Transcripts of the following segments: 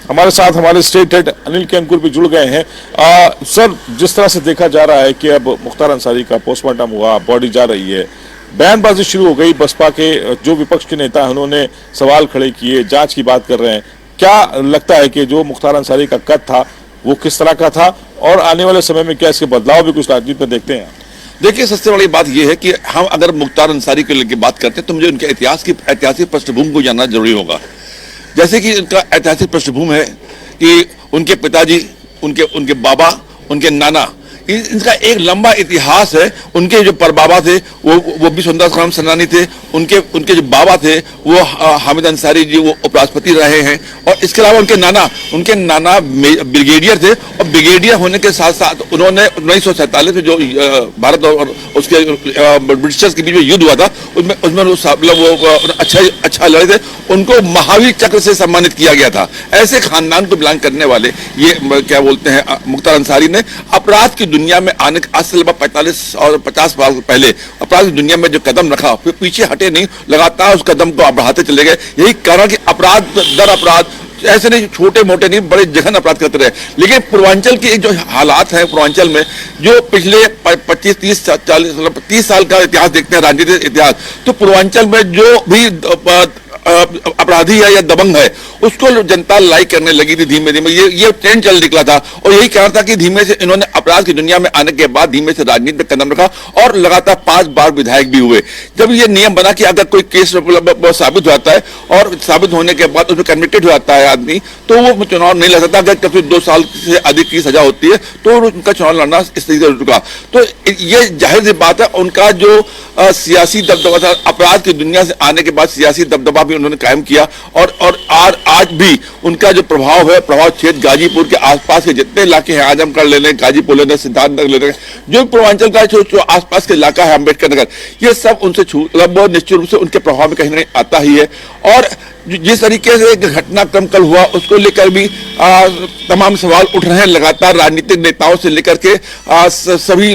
हमारे साथ हमारे स्टेट हेड अनिल के अंकुर भी जुड़ गए हैं। सर, जिस तरह से देखा जा रहा है कि अब मुख्तार अंसारी का पोस्टमार्टम हुआ, बॉडी जा रही है, बयानबाजी शुरू हो गई, बसपा के जो विपक्ष के नेता हैं उन्होंने सवाल खड़े किए, जांच की बात कर रहे हैं। क्या लगता है कि जो मुख्तार अंसारी का कद था वो किस तरह का था, और आने वाले समय में क्या इसके बदलाव भी कुछ राजनीति में देखते हैं? देखिए, सबसे बड़ी बात यह है कि हम अगर मुख्तार अंसारी को लेकर बात करते हैं तो मुझे उनके ऐतिहासिक पृष्ठभूमि को जानना जरूरी होगा। जैसे कि उनका ऐतिहासिक पृष्ठभूमि है कि उनके पिताजी, उनके बाबा, उनके नाना, इनका एक लंबा इतिहास है। उनके जो परबाबा थे वो भी सुंदर खान सन्नानी थे। उनके जो बाबा थे वो हामिद अंसारी जी, वो उपराष्ट्रपति रहे हैं। और इसके अलावा उनके नाना ब्रिगेडियर थे, और ब्रिगेडियर होने के साथ साथ उन्होंने 1947 में जो भारत और उसके ब्रिटिशर्स के बीच में युद्ध हुआ था उसमें वो अच्छा लड़े थे। उनको महावीर चक्र से सम्मानित किया गया था। ऐसे खानदान को बिलोंग करने वाले ये क्या बोलते हैं मुख्तार अंसारी ने अपराध की दुनिया में आने आज से लगभग 45 और 50 साल पहले अपराध की दुनिया में जो कदम रखा, फिर पीछे हटे नहीं, लगातार उस कदम को बढ़ाते चले गए। यही कारण कि अपराध दर अपराध ऐसे नहीं, छोटे मोटे नहीं, बड़े जघन अपराध करते रहे। लेकिन पूर्वांचल के जो हालात हैं, पूर्वांचल में जो पिछले 25, 30, 40, 30 साल का इतिहास देखते हैं, राजनीतिक इतिहास, तो पूर्वांचल में जो भी अपराधी है या दबंग है उसको जनता लाइक करने लगी थी धीमे धीमे। ये ट्रेंड चल निकला था, और यही कारण था कि धीमे से इन्होंने अपराध की दुनिया में आने के बाद धीमे से राजनीति में कदम रखा, और लगातार 5 बार विधायक भी हुए। जब ये नियम बना कि अगर कोई केस साबित हो जाता है और साबित होने के बाद उसमें कन्विक्टेड हो जाता है आदमी, तो वो चुनाव नहीं लड़ सकता। अगर कभी 2 साल से अधिक की सजा होती है तो उनका चुनाव लड़ना इस तरीके से रुका। तो ये जाहिर सी बात है, उनका जो सियासी दबदबा था, अपराध की दुनिया से आने के बाद सियासी दबदबा भी उन्होंने कायम किया। और आज भी उनका जो प्रभाव है, प्रभाव क्षेत्र गाजीपुर के आसपास के जितने इलाके हैं, आजमगढ़ ले लें, गाजीपुर ले लें, सिद्धार्थनगर ले लें, जो पूर्वांचल का जो आसपास के इलाका है, अम्बेडकर नगर, ये सब उनसे निश्चित रूप से उनके प्रभाव में कहीं ना कहीं आता ही है। और जिस तरीके से घटनाक्रम कल हुआ उसको लेकर भी तमाम सवाल उठ रहे हैं लगातार, राजनीतिक नेताओं से लेकर के सभी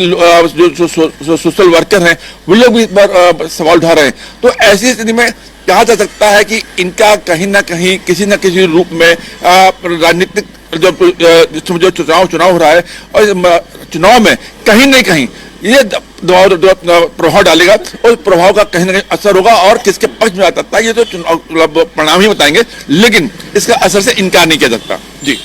जो सोशल वर्कर हैं वो लोग भी इस बार सवाल उठा रहे हैं। तो ऐसी स्थिति में कहा जा सकता है कि इनका कहीं ना कहीं किसी न किसी रूप में राजनीतिक जो चुनाव हो रहा है, और चुनाव में कहीं न कहीं ये प्रभाव डालेगा, और प्रभाव का कहीं ना कहीं असर होगा। और किसके पक्ष में आता है ये तो चुनाव परिणाम ही बताएंगे, लेकिन इसका असर से इनकार नहीं किया जा सकता। जी।